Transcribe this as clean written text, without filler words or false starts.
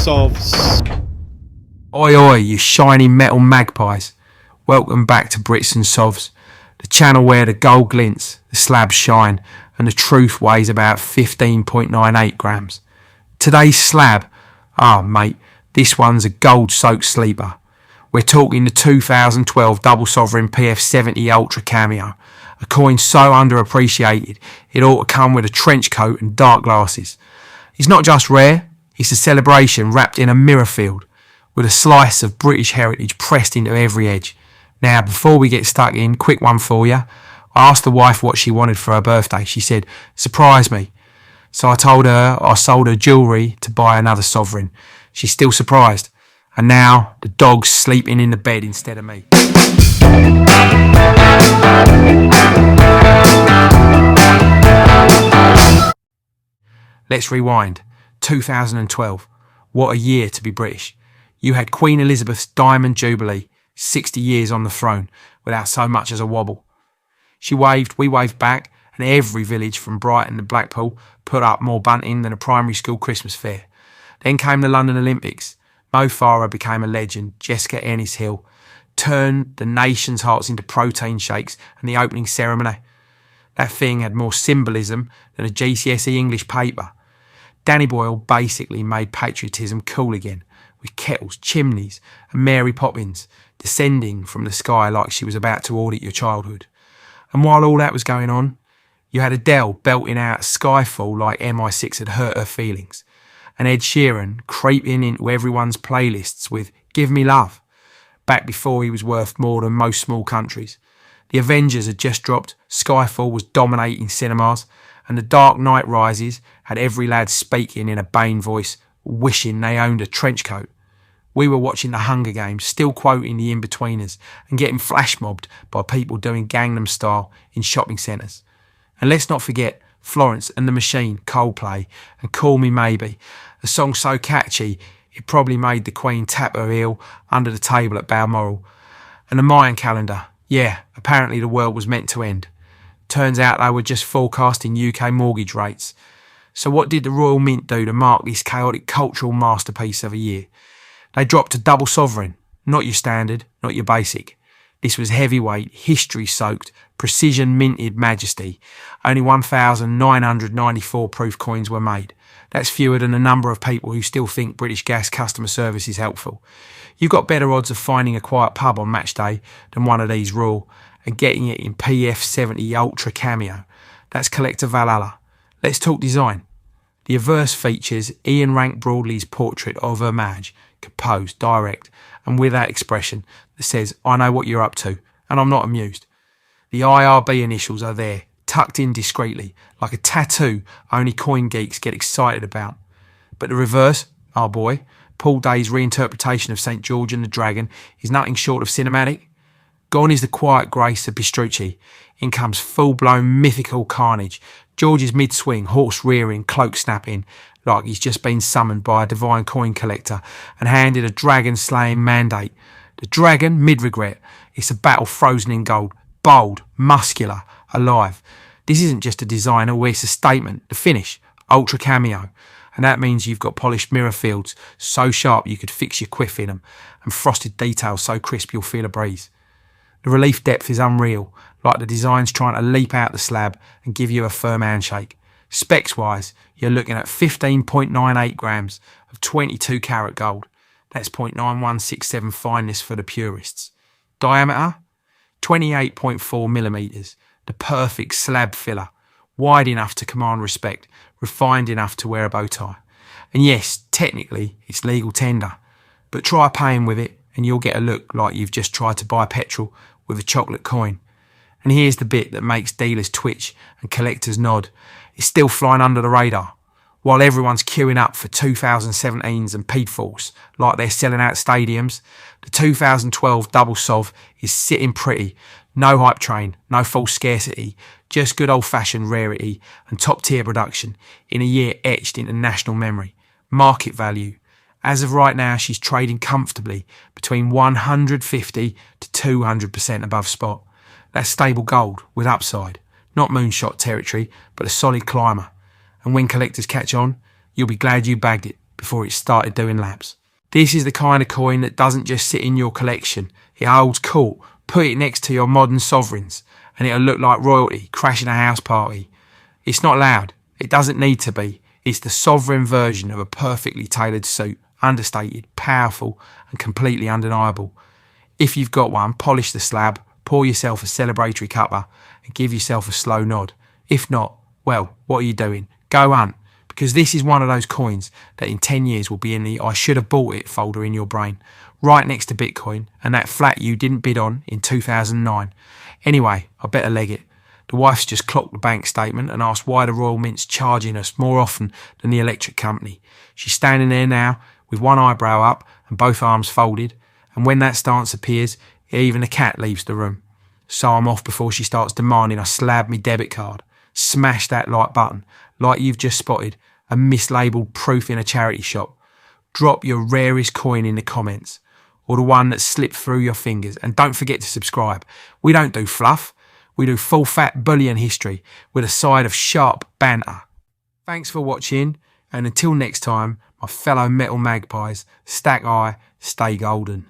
Sovs. Oi oi, you shiny metal magpies. Welcome back to Brits and Sovs, the channel where the gold glints, the slabs shine, and the truth weighs about 15.98 grams. Today's slab, mate, this one's a gold-soaked sleeper. We're talking the 2012 Double Sovereign PF70 Ultra Cameo, a coin so underappreciated it ought to come with a trench coat and dark glasses. It's not just rare, it's a celebration wrapped in a mirror field, with a slice of British heritage pressed into every edge. Now, before we get stuck in, quick one for you. I asked the wife what she wanted for her birthday. She said, surprise me. So I told her I sold her jewellery to buy another sovereign. She's still surprised. And now the dog's sleeping in the bed instead of me. Let's rewind. 2012. What a year to be British. You had Queen Elizabeth's Diamond Jubilee, 60 years on the throne, without so much as a wobble. She waved, we waved back, and every village from Brighton to Blackpool put up more bunting than a primary school Christmas fair. Then came the London Olympics. Mo Farah became a legend. Jessica Ennis-Hill turned the nation's hearts into protein shakes and the opening ceremony. That thing had more symbolism than a GCSE English paper. Danny Boyle basically made patriotism cool again, with kettles, chimneys, and Mary Poppins descending from the sky like she was about to audit your childhood. And while all that was going on, you had Adele belting out Skyfall like MI6 had hurt her feelings, and Ed Sheeran creeping into everyone's playlists with Give Me Love, back before he was worth more than most small countries. The Avengers had just dropped, Skyfall was dominating cinemas, and The Dark Knight Rises had every lad speaking in a Bane voice, wishing they owned a trench coat. We were watching the Hunger Games, still quoting the In-Betweeners, and getting flash mobbed by people doing Gangnam Style in shopping centres. And let's not forget Florence and the Machine, Coldplay, and Call Me Maybe, a song so catchy it probably made the Queen tap her heel under the table at Balmoral. And the Mayan calendar, yeah, apparently the world was meant to end. Turns out they were just forecasting UK mortgage rates. So what did the Royal Mint do to mark this chaotic cultural masterpiece of a year? They dropped a Double Sovereign, not your standard, not your basic. This was heavyweight, history-soaked, precision-minted Majesty. Only 1,994 proof coins were made. That's fewer than the number of people who still think British Gas customer service is helpful. You've got better odds of finding a quiet pub on match day than one of these raw, and getting it in PF70 Ultra Cameo. That's collector Valhalla. Let's talk design. The obverse features Ian Rank Broadley's portrait of Her Majesty, composed, direct, and with that expression that says, I know what you're up to, and I'm not amused. The IRB initials are there, tucked in discreetly, like a tattoo only coin geeks get excited about. But the reverse, oh boy, Paul Day's reinterpretation of St. George and the Dragon is nothing short of cinematic. Gone is the quiet grace of Pistrucci. In comes full-blown mythical carnage. George's mid-swing, horse rearing, cloak snapping, like he's just been summoned by a divine coin collector and handed a dragon-slaying mandate. The dragon, mid-regret, it's a battle frozen in gold, bold, muscular, alive. This isn't just a design, it's a statement. The finish, Ultra Cameo. And that means you've got polished mirror fields so sharp you could fix your quiff in them, and frosted details so crisp you'll feel a breeze. The relief depth is unreal, like the design's trying to leap out the slab and give you a firm handshake. Specs-wise, you're looking at 15.98 grams of 22 carat gold. That's 0.9167 fineness for the purists. Diameter, 28.4 millimetres, the perfect slab filler, wide enough to command respect, refined enough to wear a bow tie. And yes, technically, it's legal tender, but try paying with it and you'll get a look like you've just tried to buy petrol with a chocolate coin. And here's the bit that makes dealers twitch and collectors nod. It's still flying under the radar. While everyone's queuing up for 2017s and P-Force like they're selling out stadiums, the 2012 Double Sov is sitting pretty. No hype train, no false scarcity, just good old-fashioned rarity and top-tier production in a year etched into national memory. Market value. As of right now, she's trading comfortably between 150 to 200% above spot. That's stable gold with upside. Not moonshot territory, but a solid climber. And when collectors catch on, you'll be glad you bagged it. before it started doing laps. This is the kind of coin that doesn't just sit in your collection. It holds court. Put it next to your modern sovereigns and it'll look like royalty crashing a house party. It's not loud. It doesn't need to be. It's the sovereign version of a perfectly tailored suit, understated, powerful and completely undeniable. If you've got one, polish the slab, pour yourself a celebratory cuppa and give yourself a slow nod. If not, well, what are you doing? Go hunt, because this is one of those coins that in 10 years will be in the I should have bought it folder in your brain, right next to Bitcoin and that flat you didn't bid on in 2009. Anyway, I better leg it. The wife's just clocked the bank statement and asked why the Royal Mint's charging us more often than the electric company. She's standing there now with one eyebrow up and both arms folded, and when that stance appears, even the cat leaves the room. So I'm off before she starts demanding I slab me debit card. Smash that like button, like you've just spotted a mislabelled proof in a charity shop. Drop your rarest coin in the comments, or the one that slipped through your fingers, and don't forget to subscribe. We don't do fluff, we do full fat bullion history with a side of sharp banter. Thanks for watching, and until next time, my fellow metal magpies, stack high, stay golden.